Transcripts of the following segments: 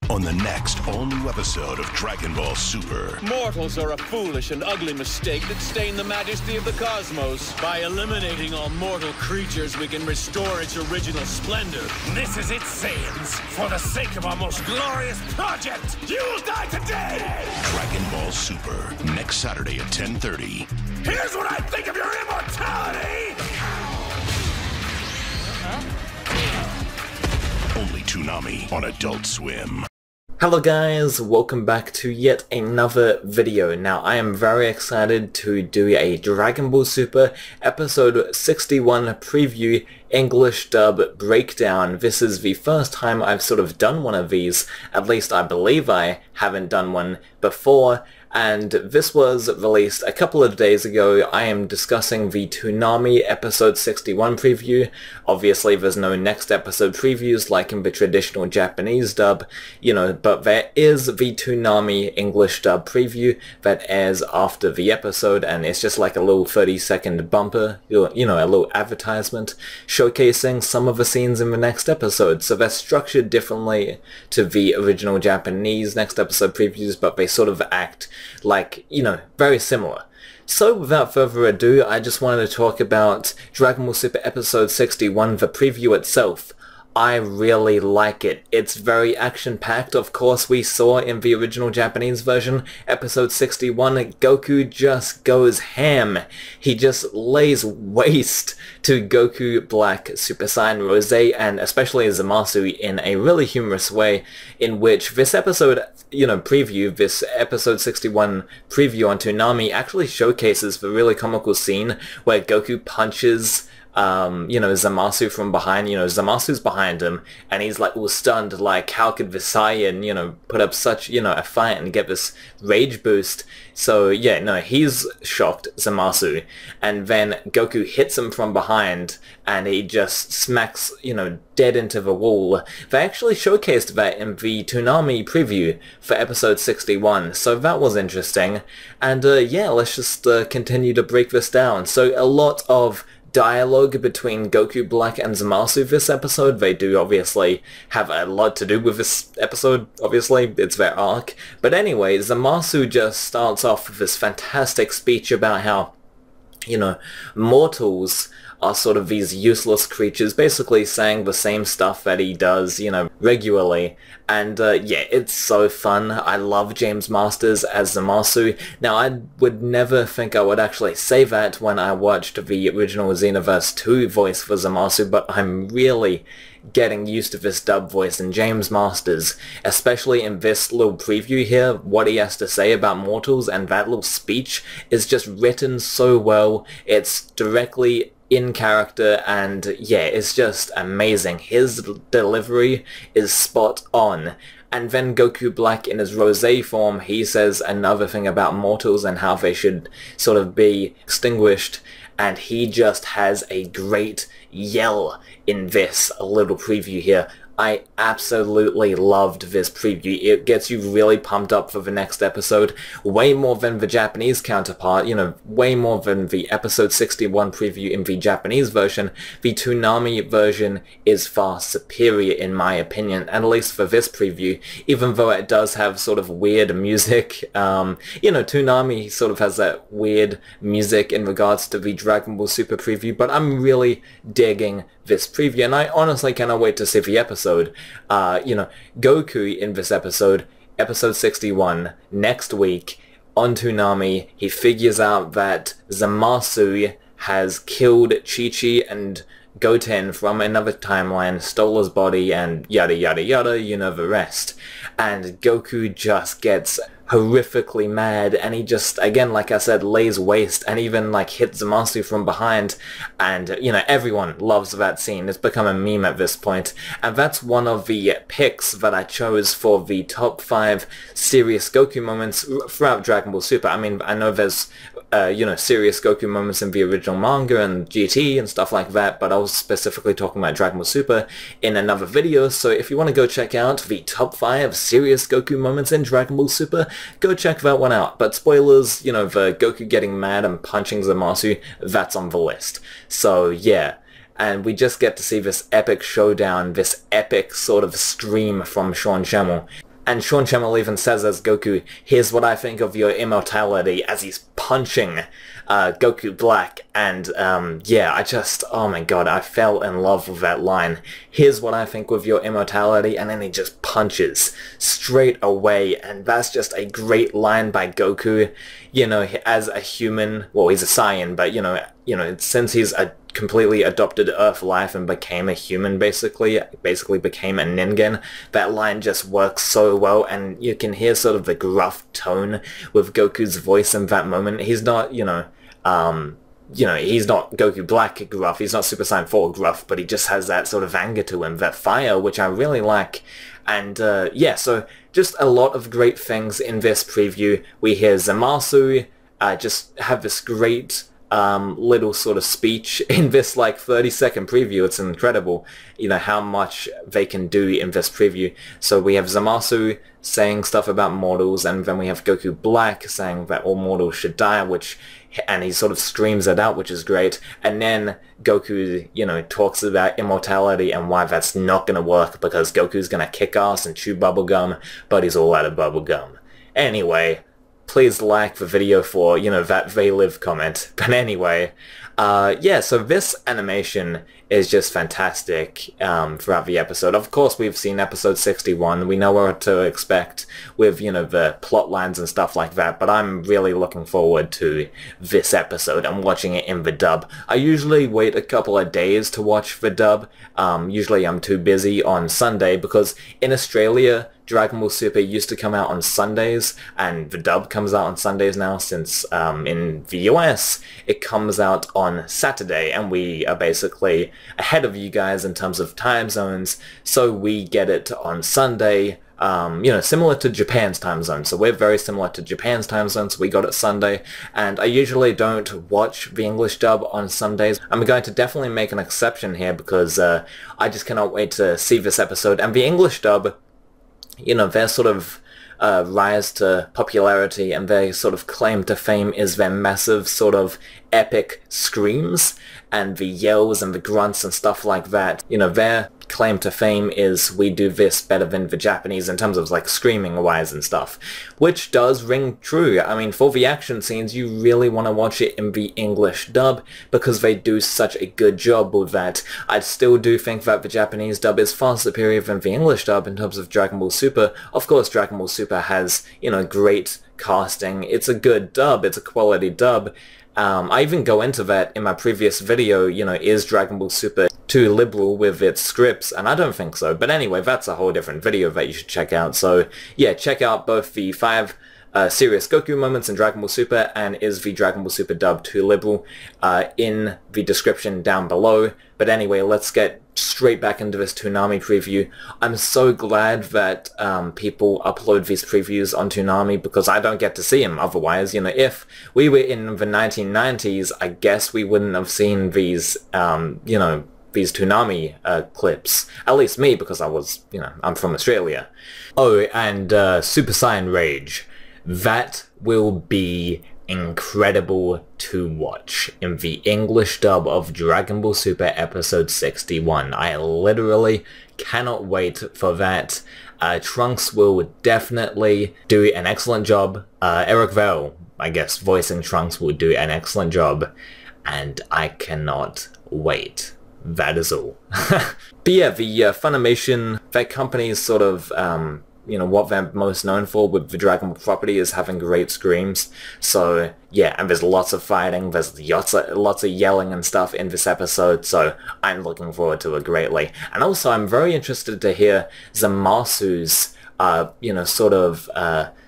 on the next all-new episode of Dragon Ball Super. Mortals are a foolish and ugly mistake that stain the majesty of the cosmos. By eliminating all mortal creatures, we can restore its original splendor. This is it, Saiyans. For the sake of our most glorious project, you'll die today! Dragon Ball Super, next Saturday at 10:30. Here's what I think of your immortality! Only Toonami on Adult Swim. Hello guys, welcome back to yet another video. Now I am very excited to do a Dragon Ball Super episode 61 preview English dub breakdown. This is the first time I've sort of done one of these, at least I believe I haven't done one before, and this was released a couple of days ago. I am discussing the Toonami episode 61 preview. Obviously there's no next episode previews like in the traditional Japanese dub, but there is the Toonami English dub preview that airs after the episode, and it's just like a little 30-second bumper, a little advertisement showcasing some of the scenes in the next episode. So they're structured differently to the original Japanese next episode previews, but they sort of act like, very similar. So without further ado, I just wanted to talk about Dragon Ball Super episode 61, the preview itself. I really like it. It's very action-packed. Of course, we saw in the original Japanese version, episode 61, Goku just goes ham. He just lays waste to Goku Black, Super Saiyan Rose, and especially Zamasu in a really humorous way, in which this episode, this episode 61 preview on Toonami actually showcases the really comical scene where Goku punches Zamasu from behind. Zamasu's behind him, and he's like all stunned, like how could the Saiyan, put up such, a fight and get this rage boost. So yeah, no, he's shocked, Zamasu, and then Goku hits him from behind, and he just smacks, dead into the wall. They actually showcased that in the Toonami preview for episode 61, so that was interesting. And yeah, let's just continue to break this down. So a lot of dialogue between Goku Black and Zamasu this episode. They do obviously have a lot to do with this episode, obviously, it's their arc. But anyway, Zamasu just starts off with this fantastic speech about how, mortals are sort of these useless creatures, basically saying the same stuff that he does, regularly. And yeah, it's so fun. I love James Masters as Zamasu. Now, I would never think I would actually say that when I watched the original Xenoverse 2 voice for Zamasu, but I'm really getting used to this dub voice in James Masters, especially in this little preview here. What he has to say about mortals and that little speech is just written so well. It's directly in character, and yeah, it's just amazing. His delivery is spot on. And then Goku Black in his Rosé form, he says another thing about mortals and how they should sort of be extinguished, and he just has a great yell in this little preview here. I absolutely loved this preview. It gets you really pumped up for the next episode, way more than the Japanese counterpart, way more than the episode 61 preview in the Japanese version. The Toonami version is far superior in my opinion, at least for this preview, even though it does have sort of weird music. Toonami sort of has that weird music in regards to the Dragon Ball Super preview, but I'm really digging this preview, and I honestly cannot wait to see the episode. Goku in this episode 61, next week on Toonami, he figures out that Zamasu has killed Chi-Chi and Goten from another timeline, stole his body, and yada yada yada, the rest. And Goku just gets horrifically mad, and he just, again, like I said, lays waste, and even like hits Zamasu from behind, and everyone loves that scene. It's become a meme at this point, and that's one of the picks that I chose for the top 5 serious Goku moments throughout Dragon Ball Super. I mean, I know there's serious Goku moments in the original manga and GT and stuff like that, but I was specifically talking about Dragon Ball Super in another video, so if you want to go check out the top 5 serious Goku moments in Dragon Ball Super, go check that one out. But spoilers, the Goku getting mad and punching Zamasu, that's on the list. So yeah, and we just get to see this epic showdown, this epic sort of stream from Sean Schemmel. And Sean Chemmel even says as Goku, "Here's what I think of your immortality," as he's punching Goku Black. And yeah, oh my god, I fell in love with that line. "Here's what I think of your immortality," and then he just punches straight away, and that's just a great line by Goku. You know, as a human, well, he's a Saiyan, but you know, since he's a completely adopted Earth life and became a human, basically became a Ningen, that line just works so well, and you can hear sort of the gruff tone with Goku's voice in that moment. He's not, he's not Goku Black gruff, he's not Super Saiyan 4 gruff, but he just has that sort of anger to him, that fire, which I really like. And yeah, so just a lot of great things in this preview. We hear Zamasu just have this great little sort of speech in this like 30-second preview. It's incredible, you know, how much they can do in this preview. So we have Zamasu saying stuff about mortals, and then we have Goku Black saying that all mortals should die, and he sort of screams it out, which is great. And then Goku, you know, talks about immortality and why that's not gonna work, because Goku's gonna kick ass and chew bubblegum, but he's all out of bubblegum. Anyway, please like the video for, you know, that they live comment. But anyway, yeah, so this animation is just fantastic throughout the episode. Of course, we've seen episode 61. We know what to expect with, you know, the plot lines and stuff like that, but I'm really looking forward to this episode and watching it in the dub. I usually wait a couple of days to watch the dub. Usually I'm too busy on Sunday, because in Australia, Dragon Ball Super used to come out on Sundays, and the dub comes out on Sundays now, since in the US it comes out on Saturday, and we are basically ahead of you guys in terms of time zones, so we get it on Sunday, you know, similar to Japan's time zone. So we're very similar to Japan's time zone, so we got it Sunday, and I usually don't watch the English dub on Sundays. I'm going to definitely make an exception here, because I just cannot wait to see this episode. And the English dub, you know, their sort of rise to popularity and their sort of claim to fame is their massive sort of epic screams and the yells and the grunts and stuff like that. You know, their claim to fame is, we do this better than the Japanese in terms of like screaming wise and stuff, which does ring true. I mean, for the action scenes, you really want to watch it in the English dub, because they do such a good job with that. I still do think that the Japanese dub is far superior than the English dub in terms of Dragon Ball Super. Of course, Dragon Ball Super has, you know, great casting. It's a good dub, it's a quality dub. I even go into that in my previous video, you know, is Dragon Ball Super too liberal with its scripts? And I don't think so. But anyway, that's a whole different video that you should check out. So yeah, check out both the 5 serious Goku moments in Dragon Ball Super and is the Dragon Ball Super dub too liberal in the description down below. But anyway, let's get straight back into this Toonami preview. I'm so glad that people upload these previews on Toonami, because I don't get to see them otherwise. You know, if we were in the 1990s, I guess we wouldn't have seen these, you know, these Toonami clips. At least me, because I was, you know, I'm from Australia. Oh, and Super Saiyan Rage. That will be incredible to watch in the English dub of Dragon Ball Super episode 61. I literally cannot wait for that. Trunks will definitely do an excellent job. Eric Vale, I guess, voicing Trunks, will do an excellent job, and I cannot wait. That is all. But yeah, the Funimation, that company is sort of, you know, what they're most known for with the Dragon Ball property is having great screams. So yeah, and there's lots of fighting, there's lots of yelling and stuff in this episode, so I'm looking forward to it greatly. And also, I'm very interested to hear Zamasu's, you know, sort of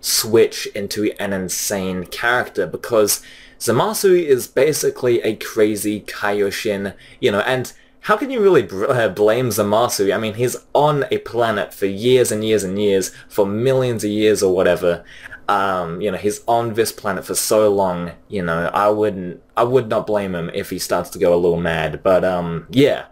switch into an insane character, because Zamasu is basically a crazy Kaioshin, you know, and how can you really blame Zamasu? I mean, he's on a planet for years and years and years, for millions of years or whatever. You know, he's on this planet for so long, you know, I would not blame him if he starts to go a little mad. But, yeah.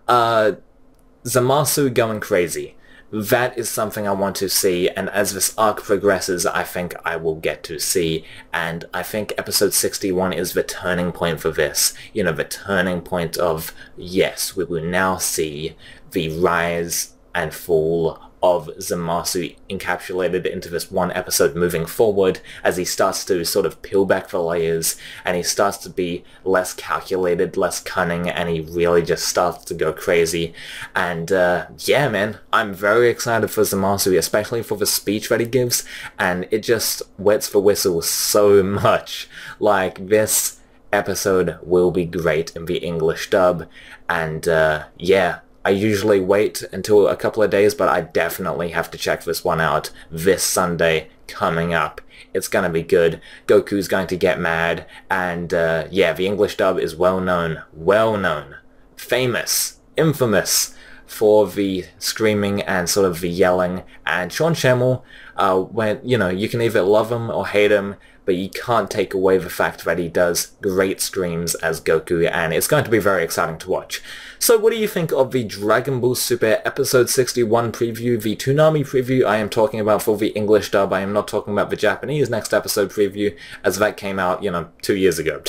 Zamasu going crazy. That is something I want to see, and as this arc progresses, I think I will get to see, and I think episode 61 is the turning point for this. You know, the turning point of, yes, we will now see the rise and fall of Zamasu encapsulated into this one episode moving forward, as he starts to sort of peel back the layers and he starts to be less calculated, less cunning, and he really just starts to go crazy. And yeah, man, I'm very excited for Zamasu, especially for the speech that he gives, and it just wets the whistle so much. Like, this episode will be great in the English dub, and yeah, I usually wait until a couple of days, but I definitely have to check this one out this Sunday coming up. It's gonna be good. Goku's going to get mad, and yeah, the English dub is well known, famous, infamous for the screaming and sort of the yelling. And Sean Schemmel, when, you know, you can either love him or hate him, but you can't take away the fact that he does great screams as Goku, and it's going to be very exciting to watch. So what do you think of the Dragon Ball Super Episode 61 preview, the Toonami preview I am talking about for the English dub? I am not talking about the Japanese next episode preview, as that came out, you know, 2 years ago.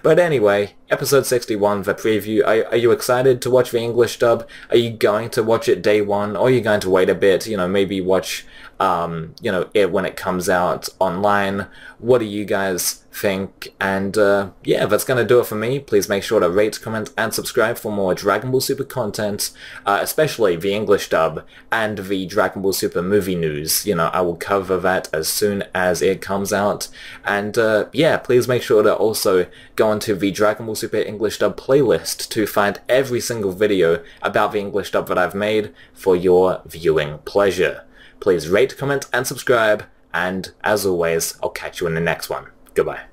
But anyway, Episode 61, the preview, are you excited to watch the English dub? Are you going to watch it day one, or are you going to wait a bit, you know, maybe watch you know, it when it comes out online? What do you guys think? And yeah, that's gonna do it for me. Please make sure to rate, comment, and subscribe for more Dragon Ball Super content, especially the English dub and the Dragon Ball Super movie news. You know, I will cover that as soon as it comes out. And yeah, please make sure to also go onto the Dragon Ball Super English dub playlist to find every single video about the English dub that I've made for your viewing pleasure. Please rate, comment, and subscribe, and as always, I'll catch you in the next one. Goodbye.